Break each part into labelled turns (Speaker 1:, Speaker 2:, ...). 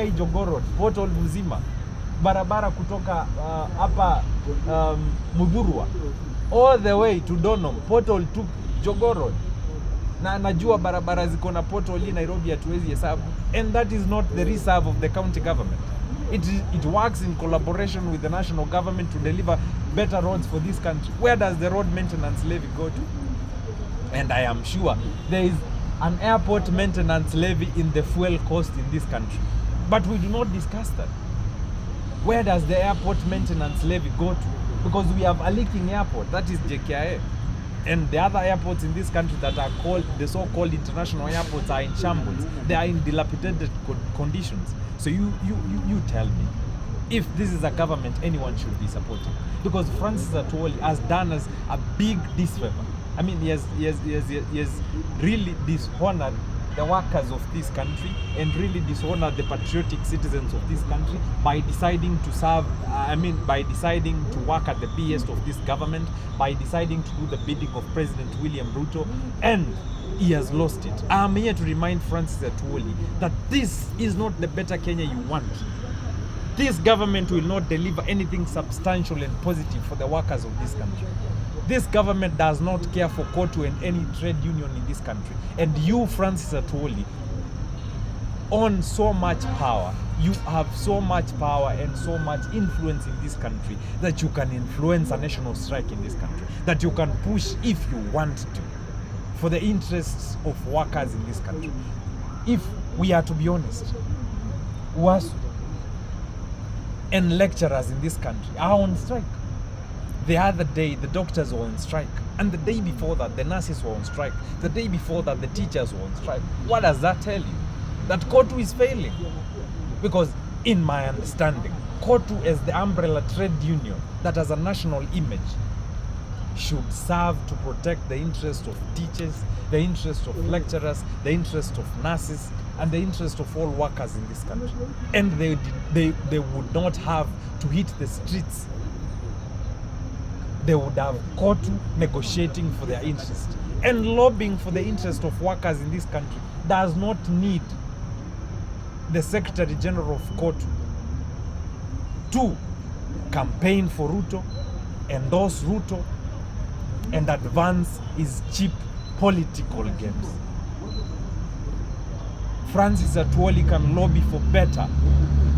Speaker 1: JKI Jogoo, Pothole mzima, barabara kutoka hapa Mudhurwa all the way to Donholm, Pothole to Jogoo. Na najua barabara ziko na pothole Nairobi hatuwezi hesabu, and that is not the reserve of the county government. It works in collaboration with the national government to deliver better roads for this country. Where does the road maintenance levy go to? And I am sure there is an airport maintenance levy in the fuel cost in this country, but we do not discuss that. Where does the airport maintenance levy go to? Because we have a leaking airport, that is JKIA. And the other airports in this country that are called the so-called international airports are in shambles. They are in dilapidated conditions. So you tell me, if this is a government anyone should be supporting. Because Francis Atwoli has done us a big disfavor. I mean, he has really dishonored the workers of this country and really dishonored the patriotic citizens of this country by deciding to serve, by deciding to work at the behest of this government, by deciding to do the bidding of President William Ruto, and he has lost it. I'm here to remind Francis Atwoli that this is not the better Kenya you want. This government will not deliver anything substantial and positive for the workers of this country. This government does not care for KOTU and any trade union in this country. And you, Francis Atwoli, own so much power. You have so much power and so much influence in this country that you can influence a national strike in this country, that you can push if you want to, for the interests of workers in this country. If we are to be honest, WASU and lecturers in this country are on strike. The other day, the doctors were on strike. And the day before that, the nurses were on strike. The day before that, the teachers were on strike. What does that tell you? That KOTU is failing. Because in my understanding, KOTU as the umbrella trade union that has a national image should serve to protect the interest of teachers, the interest of lecturers, the interest of nurses, and the interest of all workers in this country. And they would not have to hit the streets. They would have KOTU negotiating for their interest. And lobbying for the interest of workers in this country does not need the Secretary General of KOTU to campaign for Ruto, endorse Ruto, and advance his cheap political games. Francis Atwoli can lobby for better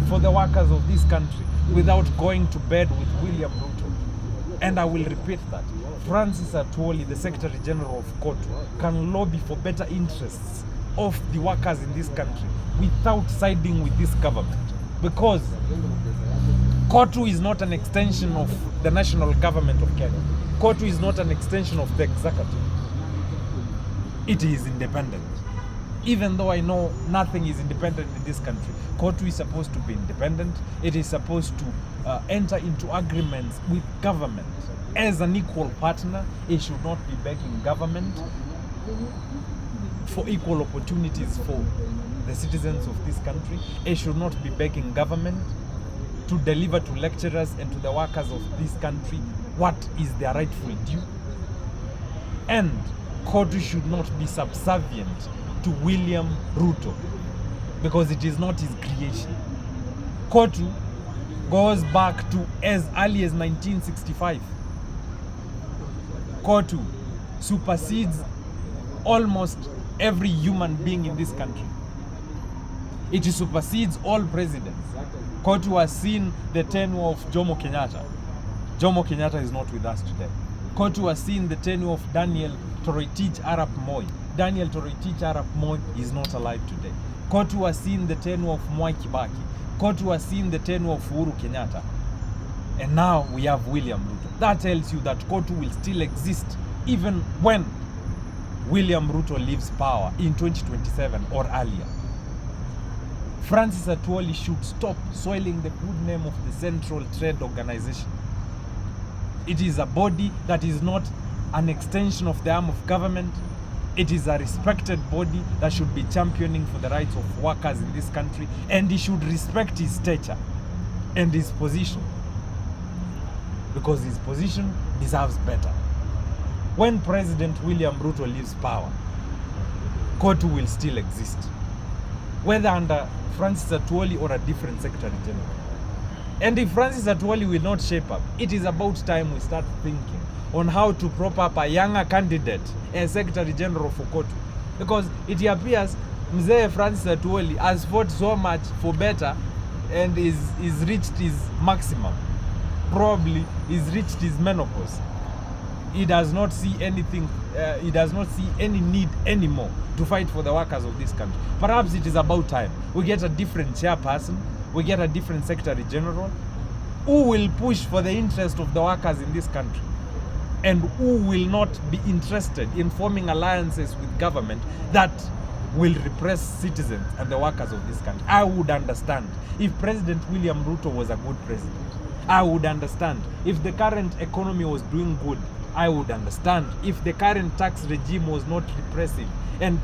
Speaker 1: for the workers of this country without going to bed with William Ruto. And I will repeat that. Francis Atwoli, the Secretary General of KOTU, can lobby for better interests of the workers in this country without siding with this government. Because KOTU is not an extension of the national government of Kenya. KOTU is not an extension of the executive. It is independent. Even though I know nothing is independent in this country, KOTU is supposed to be independent. It is supposed to enter into agreements with government as an equal partner. It should not be begging government for equal opportunities for the citizens of this country. It should not be begging government to deliver to lecturers and to the workers of this country what is their rightful due. And KOTU should not be subservient to William Ruto, because it is not his creation. KOTU goes back to as early as 1965. KOTU supersedes almost every human being in this country. It supersedes all presidents. KOTU has seen the tenure of Jomo Kenyatta. Jomo Kenyatta is not with us today. KOTU has seen the tenure of Daniel Toroitich Arap Moi. Daniel Toroitich Arap Moi is not alive today. KOTU has seen the tenure of Mwai Kibaki. KOTU has seen the tenure of Uhuru Kenyatta. And now we have William Ruto. That tells you that KOTU will still exist even when William Ruto leaves power in 2027 or earlier. Francis Atwoli should stop soiling the good name of the Central Trade Organization. It is a body that is not an extension of the arm of government. It is a respected body that should be championing for the rights of workers in this country, and he should respect his stature and his position, because his position deserves better. When President William Ruto leaves power, KOTU will still exist. whether under Francis Atwoli or a different Secretary General. And if Francis Atwoli will not shape up, it is about time we start thinking on how to prop up a younger candidate as Secretary General for KOTU. Because it appears Mzee Francis Atwoli has fought so much for better and is reached his maximum. Probably is reached his menopause. He does not see anything, he does not see any need anymore to fight for the workers of this country. Perhaps it is about time we get a different chairperson, we get a different Secretary General who will push for the interest of the workers in this country and who will not be interested in forming alliances with government that will repress citizens and the workers of this country. I would understand if President William Ruto was a good president. I would understand if the current economy was doing good. I would understand if the current tax regime was not repressive and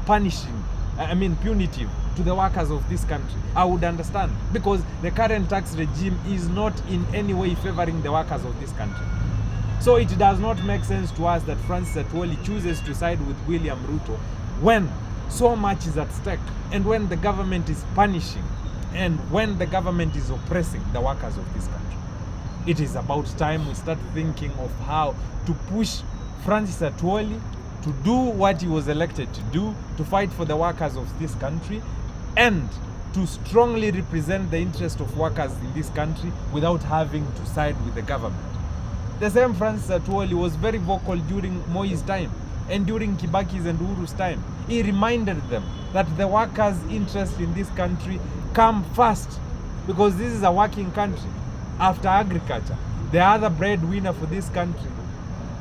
Speaker 1: punitive to the workers of this country. I would understand, because the current tax regime is not in any way favoring the workers of this country. So it does not make sense to us that Francis Atwoli chooses to side with William Ruto when so much is at stake, and when the government is punishing, and when the government is oppressing the workers of this country. It is about time we start thinking of how to push Francis Atwoli to do what he was elected to do, to fight for the workers of this country, and to strongly represent the interest of workers in this country without having to side with the government. The same Francis Atwoli was very vocal during Moi's time and during Kibaki's and Uhuru's time. He reminded them that the workers' interest in this country come first, because this is a working country. After agriculture, the other breadwinner for this country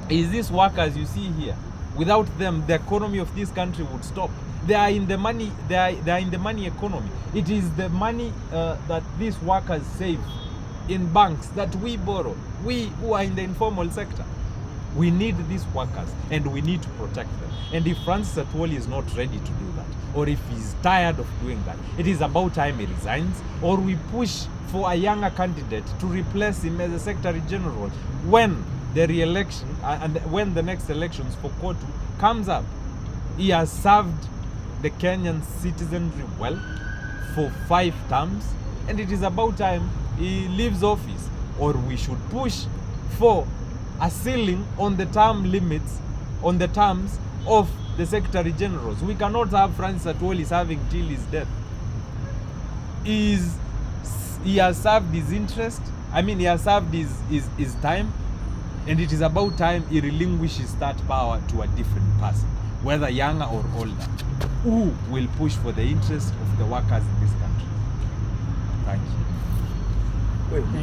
Speaker 1: is these workers you see here. Without them, the economy of this country would stop. They are in the money. They are in the money economy. It is the money that these workers save in banks that we borrow. We who are in the informal sector, we need these workers and we need to protect them. And if Francis Atwoli is not ready to do that, or if he's tired of doing that, it is about time he resigns, or we push for a younger candidate to replace him as a Secretary General when the re-election and when the next elections for KOTU comes up. He has served the Kenyan citizenry well for 5 terms, and it is about time he leaves office, or we should push for a ceiling on the term limits, on the terms of the Secretary Generals. We cannot have Francis Atwoli serving till his death. He has served his interest. He has served his time, and it is about time he relinquishes that power to a different person, whether younger or older, who will push for the interest of the workers in this country. Thank you.